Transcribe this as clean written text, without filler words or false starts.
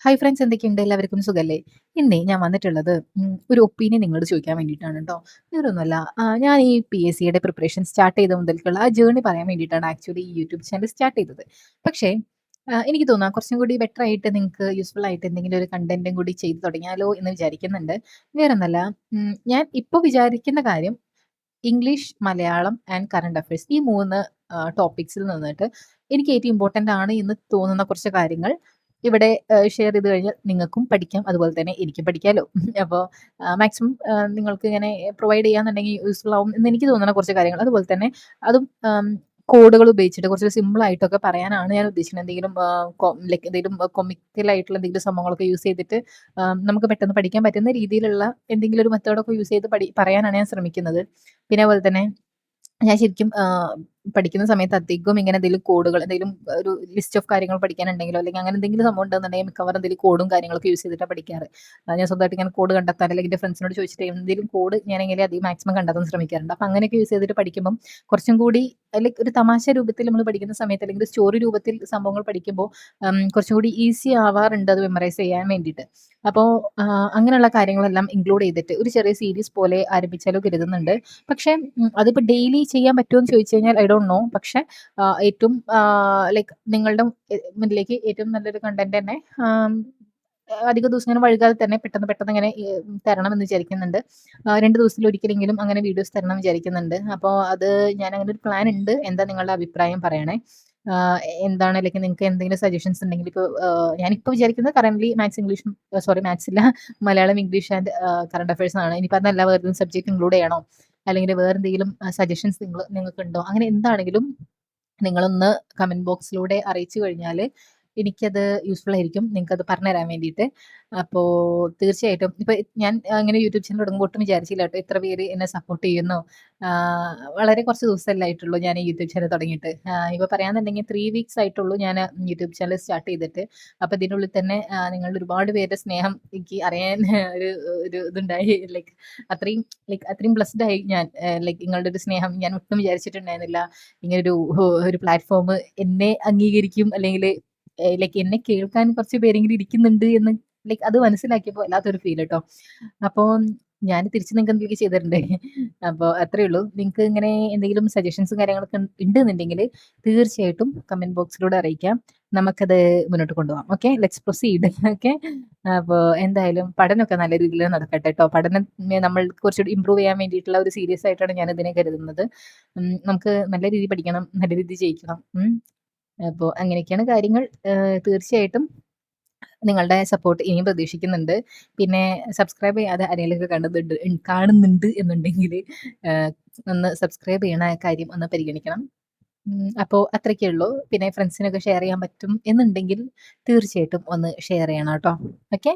Hi friends, എന്തൊക്കെയുണ്ട്? എല്ലാവർക്കും സുഖല്ലേ? ഇന്നേ ഞാൻ വന്നിട്ടുള്ളത് ഒരു ഒപ്പീനിയൻ നിങ്ങളോട് ചോദിക്കാൻ വേണ്ടിയിട്ടാണ് കേട്ടോ. വേറൊന്നുമല്ല, ഞാൻ ഈ PSCയുടെ പ്രിപ്പറേഷൻ സ്റ്റാർട്ട് ചെയ്ത മുതൽക്കുള്ള ആ ജേർണി പറയാൻ വേണ്ടിയിട്ടാണ് ആക്ച്വലി ഈ യൂട്യൂബ് ചാനൽ സ്റ്റാർട്ട് ചെയ്തത്. പക്ഷേ എനിക്ക് തോന്നുന്നു കുറച്ചും കൂടി ബെറ്റർ ആയിട്ട് നിങ്ങൾക്ക് യൂസ്ഫുൾ ആയിട്ട് എന്തെങ്കിലും ഒരു കണ്ടന്റും കൂടി ചെയ്ത് തുടങ്ങിയാലോ എന്ന് വിചാരിക്കുന്നുണ്ട്. വേറൊന്നല്ല, ഞാൻ ഇപ്പോൾ വിചാരിക്കുന്ന കാര്യം English, Malayalam and current affairs ഈ 3 ടോപ്പിക്സിൽ നിന്നിട്ട് എനിക്ക് ഏറ്റവും ഇമ്പോർട്ടന്റ് ആണ് എന്ന് തോന്നുന്ന കുറച്ച് കാര്യങ്ങൾ ഇവിടെ ഷെയർ ചെയ്ത് കഴിഞ്ഞാൽ നിങ്ങൾക്കും പഠിക്കാം. അതുപോലെ തന്നെ എനിക്കും പഠിക്കാലോ. അപ്പോൾ മാക്സിമം നിങ്ങൾക്ക് ഇങ്ങനെ പ്രൊവൈഡ് ചെയ്യാന്നുണ്ടെങ്കിൽ യൂസ്ഫുൾ ആവും എന്ന് എനിക്ക് തോന്നുന്ന കുറച്ച് കാര്യങ്ങൾ. അതുപോലെ തന്നെ അതും കോഡുകൾ ഉപയോഗിച്ചിട്ട് കുറച്ച് സിമ്പിൾ ആയിട്ടൊക്കെ പറയാനാണ് ഞാൻ ഉദ്ദേശിക്കുന്നത്. എന്തെങ്കിലും ലൈക്ക് എന്തെങ്കിലും കൊമിക്കൽ ആയിട്ടുള്ള എന്തെങ്കിലും സംഭവങ്ങളൊക്കെ യൂസ് ചെയ്തിട്ട് നമുക്ക് പെട്ടെന്ന് പഠിക്കാൻ പറ്റുന്ന രീതിയിലുള്ള എന്തെങ്കിലും ഒരു മെത്തേഡൊക്കെ യൂസ് ചെയ്ത് പറയാനാണ് ഞാൻ ശ്രമിക്കുന്നത്. പിന്നെ അതുപോലെ തന്നെ ഞാൻ ശരിക്കും പഠിക്കുന്ന സമയത്ത് അധികവും ഇങ്ങനെ എന്തെങ്കിലും കോഡുകൾ എന്തെങ്കിലും ഒരു ലിസ്റ്റ് ഓഫ് കാര്യങ്ങൾ പഠിക്കാനുണ്ടെങ്കിലോ അല്ലെങ്കിൽ അങ്ങനെ എന്തെങ്കിലും സംഭവം ഉണ്ടെന്നുണ്ടെങ്കിൽ മിക്കവാറും എന്തെങ്കിലും കോഡും കാര്യങ്ങളൊക്കെ യൂസ് ചെയ്തിട്ടാണ് പഠിക്കാറ്. ഞാൻ സ്വന്തമായിട്ട് ഇങ്ങനെ കോഡ് കണ്ടെത്താൻ അല്ലെങ്കിൽ എൻ്റെ ഫ്രണ്ട്സിനോട് ചോദിച്ചിട്ട് എന്തെങ്കിലും കോഡ് ഞാൻ എങ്ങനെ അധികം മാക്സിമം കണ്ടെത്താൻ ശ്രമിക്കാറുണ്ട്. അപ്പം അങ്ങനെയൊക്കെ യൂസ് ചെയ്തിട്ട് പഠിക്കുമ്പം കുറച്ചും കൂടി ലൈക്ക് ഒരു തമാശ രൂപത്തിൽ നമ്മൾ പഠിക്കുന്ന സമയത്ത് അല്ലെങ്കിൽ സ്റ്റോറി രൂപത്തിൽ സംഭവങ്ങൾ പഠിക്കുമ്പോൾ കുറച്ചും കൂടി ഈസി ആവാറുണ്ട് അത് മെമ്മറൈസ് ചെയ്യാൻ വേണ്ടിയിട്ട്. അപ്പോൾ അങ്ങനെയുള്ള കാര്യങ്ങളെല്ലാം ഇൻക്ലൂഡ് ചെയ്തിട്ട് ഒരു ചെറിയ സീരീസ് പോലെ ആരംഭിച്ചാലോ കരുതുന്നുണ്ട്. പക്ഷേ അതിപ്പോൾ ഡെയിലി ചെയ്യാൻ പറ്റുമോ എന്ന് ചോദിച്ചു കഴിഞ്ഞാൽ ഐ ഡോണ്ട് നോ. പക്ഷേ ഏറ്റവും ലൈക്ക് നിങ്ങളുടെ മുന്നിലേക്ക് ഏറ്റവും നല്ലൊരു കണ്ടന്റ് തന്നെ അധിക ദിവസം ഇങ്ങനെ വൈകാതെ തന്നെ പെട്ടെന്ന് പെട്ടെന്ന് ഇങ്ങനെ തരണമെന്ന് വിചാരിക്കുന്നുണ്ട്. 2 ദിവസത്തിൽ ഒരിക്കലെങ്കിലും അങ്ങനെ വീഡിയോസ് തരണം വിചാരിക്കുന്നുണ്ട്. അപ്പോൾ അത് ഞാൻ അങ്ങനെ ഒരു പ്ലാൻ ഉണ്ട്. എന്താ നിങ്ങളുടെ അഭിപ്രായം പറയണേ. എന്താണ് ലൈക്ക് നിങ്ങൾക്ക് എന്തെങ്കിലും സജഷൻസ് ഉണ്ടെങ്കിൽ ഇപ്പോൾ ഞാനിപ്പോൾ വിചാരിക്കുന്നത് കറന്റ്ലി മാത്സ് ഇംഗ്ലീഷും മാത്സ് ഇല്ല, Malayalam, English and current affairs ആണ്. ഇനിയിപ്പോൾ അതല്ല വേറെ സബ്ജക്ട് ഇൻക്ലൂഡ് ചെയ്യണോ അല്ലെങ്കിൽ വേറെ എന്തെങ്കിലും സജഷൻസ് നിങ്ങൾക്കുണ്ടോ? അങ്ങനെ എന്താണെങ്കിലും നിങ്ങളൊന്ന് കമന്റ് ബോക്സിലൂടെ അറിയിച്ചു കഴിഞ്ഞാൽ എനിക്കത് യൂസ്ഫുൾ ആയിരിക്കും നിങ്ങൾക്കത് പറഞ്ഞു തരാൻ വേണ്ടിയിട്ട്. അപ്പോൾ തീർച്ചയായിട്ടും ഇപ്പം ഞാൻ അങ്ങനെ യൂട്യൂബ് ചാനൽ തുടങ്ങുമ്പോൾ ഒട്ടും വിചാരിച്ചില്ല കേട്ടോ ഇത്ര പേര് എന്നെ സപ്പോർട്ട് ചെയ്യുന്നു. വളരെ കുറച്ച് ദിവസമല്ലേ ആയിട്ടുള്ളൂ ഞാൻ ഈ യൂട്യൂബ് ചാനൽ തുടങ്ങിയിട്ട്. ഇപ്പോൾ പറയാന്നുണ്ടെങ്കിൽ 3 വീക്സ് ആയിട്ടുള്ളൂ ഞാൻ യൂട്യൂബ് ചാനൽ സ്റ്റാർട്ട് ചെയ്തിട്ട്. അപ്പോൾ ഇതിനുള്ളിൽ തന്നെ നിങ്ങളുടെ ഒരുപാട് പേരുടെ സ്നേഹം എനിക്ക് അറിയാൻ ഒരു ഒരു ഇതുണ്ടായി. അത്രയും ബ്ലെസ്ഡ് ആയി ഞാൻ. ലൈക്ക് നിങ്ങളുടെ ഒരു സ്നേഹം ഞാൻ ഒട്ടും വിചാരിച്ചിട്ടുണ്ടായിരുന്നില്ല. ഇങ്ങനൊരു ഒരു പ്ലാറ്റ്ഫോം എന്നെ അംഗീകരിക്കും അല്ലെങ്കിൽ ലൈക്ക് എന്നെ കേൾക്കാൻ കുറച്ച് പേരെങ്കിലും ഇരിക്കുന്നുണ്ട് എന്ന് ലൈക്ക് അത് മനസ്സിലാക്കിയപ്പോൾ വല്ലാത്തൊരു ഫീൽ കേട്ടോ. അപ്പോൾ ഞാൻ തിരിച്ച് നിങ്ങൾക്ക് എന്തെങ്കിലും ചെയ്തു തരണ്ടേ? അപ്പോൾ അത്രേ ഉള്ളൂ. നിങ്ങൾക്ക് ഇങ്ങനെ എന്തെങ്കിലും സജഷൻസും കാര്യങ്ങളൊക്കെ ഉണ്ടെന്നുണ്ടെങ്കിൽ തീർച്ചയായിട്ടും കമന്റ് ബോക്സിലൂടെ അറിയിക്കാം. നമുക്കത് മുന്നോട്ട് കൊണ്ടുപോകാം. Okay, let's proceed. ഓക്കെ, അപ്പോൾ എന്തായാലും പഠനമൊക്കെ നല്ല രീതിയിൽ നടക്കട്ടെ കേട്ടോ. പഠനം നമ്മൾ കുറച്ചുകൂടി ഇമ്പ്രൂവ് ചെയ്യാൻ വേണ്ടിയിട്ടുള്ള ഒരു സീരിയസ് ആയിട്ടാണ് ഞാൻ ഇതിനെ കരുതുന്നത്. നമുക്ക് നല്ല രീതിയിൽ പഠിക്കണം, നല്ല രീതിയിൽ ജയിക്കണം. അപ്പോൾ അങ്ങനെയൊക്കെയാണ് കാര്യങ്ങൾ. തീർച്ചയായിട്ടും നിങ്ങളുടെ സപ്പോർട്ട് ഇനിയും പ്രതീക്ഷിക്കുന്നുണ്ട്. പിന്നെ സബ്സ്ക്രൈബ് ചെയ്യാതെ ആരെങ്കിലുമൊക്കെ കാണുന്നുണ്ട് എന്നുണ്ടെങ്കിൽ ഒന്ന് സബ്സ്ക്രൈബ് ചെയ്യണ കാര്യം ഒന്ന് പരിഗണിക്കണം. അപ്പോൾ അത്രയൊക്കെ ഉള്ളൂ. പിന്നെ ഫ്രണ്ട്സിനൊക്കെ ഷെയർ ചെയ്യാൻ പറ്റും എന്നുണ്ടെങ്കിൽ തീർച്ചയായിട്ടും ഒന്ന് ഷെയർ ചെയ്യണം കേട്ടോ. ഓക്കെ.